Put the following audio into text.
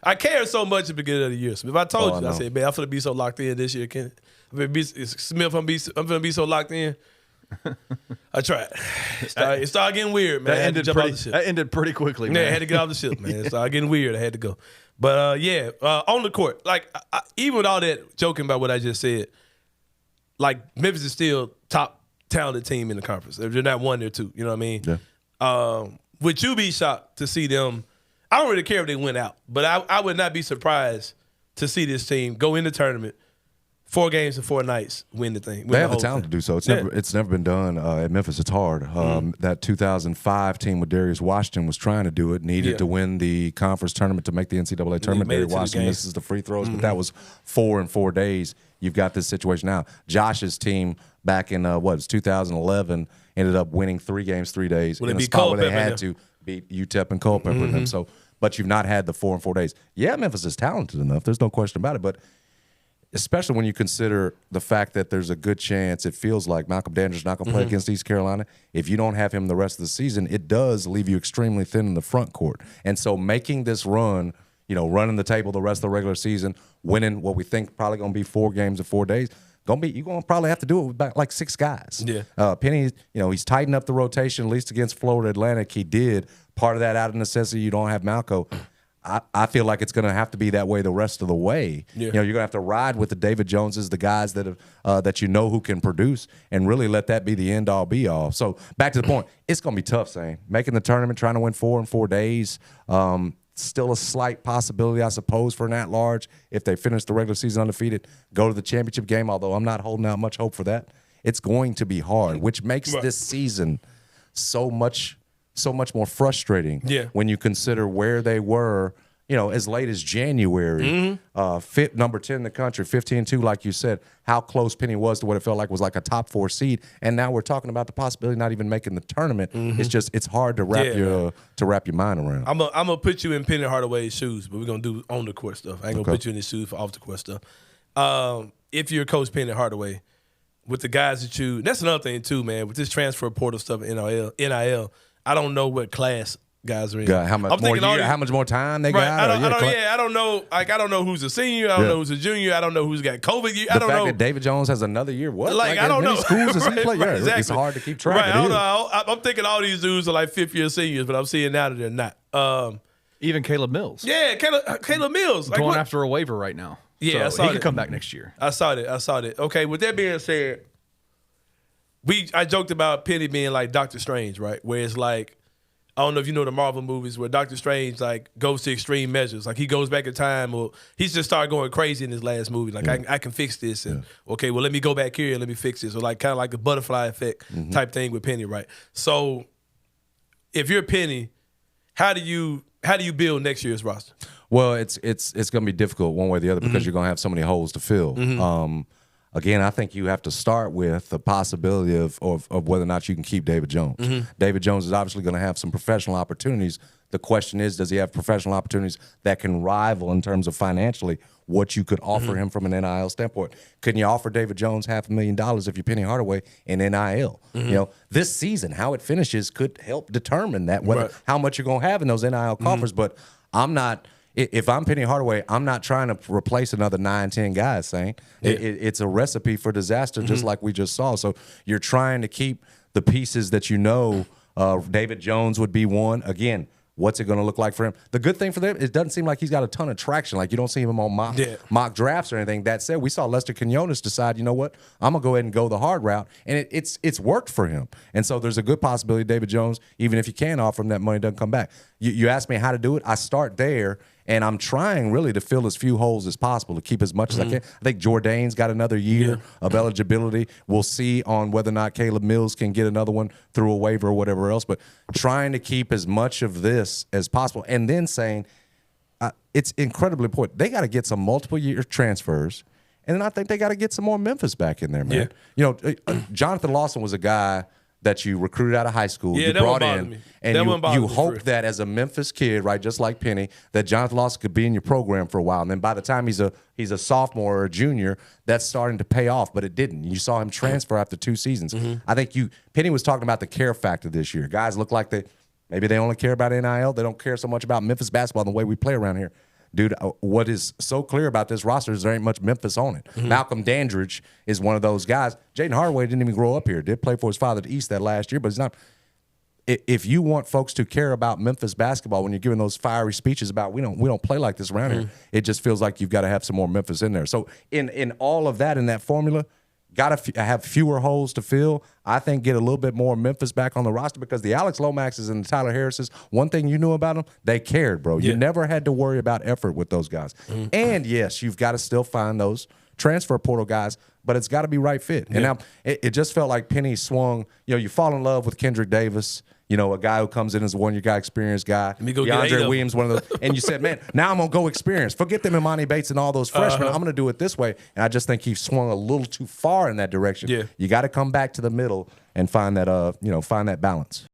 I cared so much at the beginning of the year. Smith, I told you, I know. said, man, I'm finna be so locked in this year. Smith, I'm finna be so locked in. I tried. It started getting weird, man. That ended pretty quickly, man. Yeah, I had to get off the ship, man. It started getting weird. I had to go. But, on the court, like, even with all that joking about what I just said, like, Memphis is still top talented team in the conference. If they're not one, they're two. You know what I mean? Yeah. Would you be shocked to see them? I don't really care if they went out, but I would not be surprised to see this team go in the tournament, 4 games in 4 nights, win the thing. They have the talent to do so. It's never been done at Memphis. It's hard. That 2005 team with Darius Washington was trying to do it, needed to win the conference tournament to make the NCAA tournament. Darius Washington misses the free throws, but that was 4 in 4 days. You've got this situation now. Josh's team back in, it was 2011, ended up winning 3 games, 3 days in a spot where they had to beat UTEP and Culpeper and them. So, but you've not had the 4 in 4 days. Yeah, Memphis is talented enough. There's no question about it. But especially when you consider the fact that there's a good chance, it feels like Malcolm Dandridge not going to play against East Carolina. If you don't have him the rest of the season, it does leave you extremely thin in the front court. And so making this run, running the table the rest of the regular season, winning what we think probably going to be 4 games in 4 days, you're going to probably have to do it with about like 6 guys. Yeah. Penny, he's tightened up the rotation, at least against Florida Atlantic. He did. Part of that out of necessity, you don't have Malco. I feel like it's going to have to be that way the rest of the way. Yeah. You're going to have to ride with the David Joneses, the guys that have, that who can produce, and really let that be the end-all, be-all. So back to the point, it's going to be tough, Sain. Making the tournament, trying to win 4 in 4 days, still a slight possibility, I suppose, for an at-large if they finish the regular season undefeated, go to the championship game, although I'm not holding out much hope for that. It's going to be hard, which makes this season so much more frustrating when you consider where they were, as late as January. Number 10 in the country, 15-2, like you said, how close Penny was to what it felt like was like a top 4 seed. And now we're talking about the possibility of not even making the tournament. It's hard to wrap your mind around. I'm gonna put you in Penny Hardaway's shoes, but we're gonna do on the court stuff. I ain't gonna put you in his shoes for off the court stuff. If you're Coach Penny Hardaway, with the guys that that's another thing too, man. With this transfer portal stuff, NIL, I don't know what class guys are in. How much more time they got? I don't know. Like, I don't know who's a senior. I don't know who's a junior. I don't know who's got COVID. I don't know. The fact that David Jones has another year. What? I don't know. Schools does he play? Exactly. It's hard to keep track. I don't know. I'm thinking all these dudes are like 5th-year seniors, but I'm seeing now that they're not. Even Caleb Mills. Yeah, Caleb Mills. Going after a waiver right now. Yeah, so he could come back next year. I saw that. Okay, with that being said, I joked about Penny being like Doctor Strange, right? Where it's like, I don't know if you know the Marvel movies where Doctor Strange like goes to extreme measures. Like he goes back in time, or he's just started going crazy in his last movie. Like I can fix this, and okay, well let me go back here and let me fix this, or like kind of like the butterfly effect type thing with Penny, right? So if you're Penny, how do you build next year's roster? Well, it's going to be difficult one way or the other because you're going to have so many holes to fill. Again, I think you have to start with the possibility of whether or not you can keep David Jones. David Jones is obviously going to have some professional opportunities. The question is, does he have professional opportunities that can rival in terms of financially what you could offer him from an NIL standpoint? Couldn't you offer David Jones $500,000 if you're Penny Hardaway in NIL? This season, how it finishes could help determine that, how much you're going to have in those NIL coffers. But I'm not. If I'm Penny Hardaway, I'm not trying to replace another 9, 10 guys, Sain. It's a recipe for disaster, just like we just saw. So you're trying to keep the pieces that David Jones would be one. Again, what's it going to look like for him? The good thing for them, it doesn't seem like he's got a ton of traction. Like you don't see him on mock drafts or anything. That said, we saw Lester Quinones decide, you know what, I'm going to go ahead and go the hard route. And it's worked for him. And so there's a good possibility David Jones, even if you can offer him that money, doesn't come back. You asked me how to do it. I start there. And I'm trying really to fill as few holes as possible to keep as much as I can. I think Jourdain's got another year of eligibility. We'll see on whether or not Caleb Mills can get another one through a waiver or whatever else. But trying to keep as much of this as possible. And then saying it's incredibly important. They got to get some multiple-year transfers. And then I think they got to get some more Memphis back in there, man. Jonathan Lawson was a guy that you recruited out of high school, you brought in, and you hope that as a Memphis kid, right, just like Penny, that Jonathan Lawson could be in your program for a while. And then by the time he's a sophomore or a junior, that's starting to pay off, but it didn't. You saw him transfer after 2 seasons. I think Penny was talking about the care factor this year. Guys look like maybe they only care about NIL. They don't care so much about Memphis basketball and the way we play around here. dude, what is so clear about this roster is there ain't much Memphis on it. Malcolm Dandridge is one of those guys. Jaden Hardaway didn't even grow up here. Did play for his father at East that last year, but he's not. If you want folks to care about Memphis basketball when you're giving those fiery speeches about we don't play like this around here, it just feels like you've got to have some more Memphis in there. So in all of that, in that formula, got to have fewer holes to fill. I think get a little bit more Memphis back on the roster because the Alex Lomaxes and the Tyler Harrises, one thing you knew about them, they cared, bro. You never had to worry about effort with those guys. And yes, you've got to still find those transfer portal guys, but it's got to be right fit. And now it just felt like Penny swung. You know, you fall in love with Kendrick Davis. You know, a guy who comes in as a one-year guy, experienced guy. DeAndre Williams, one of those. And you said, man, now I'm going to go experience. Forget them Imani Bates and all those freshmen. I'm going to do it this way. And I just think he swung a little too far in that direction. You got to come back to the middle and find that, find that balance.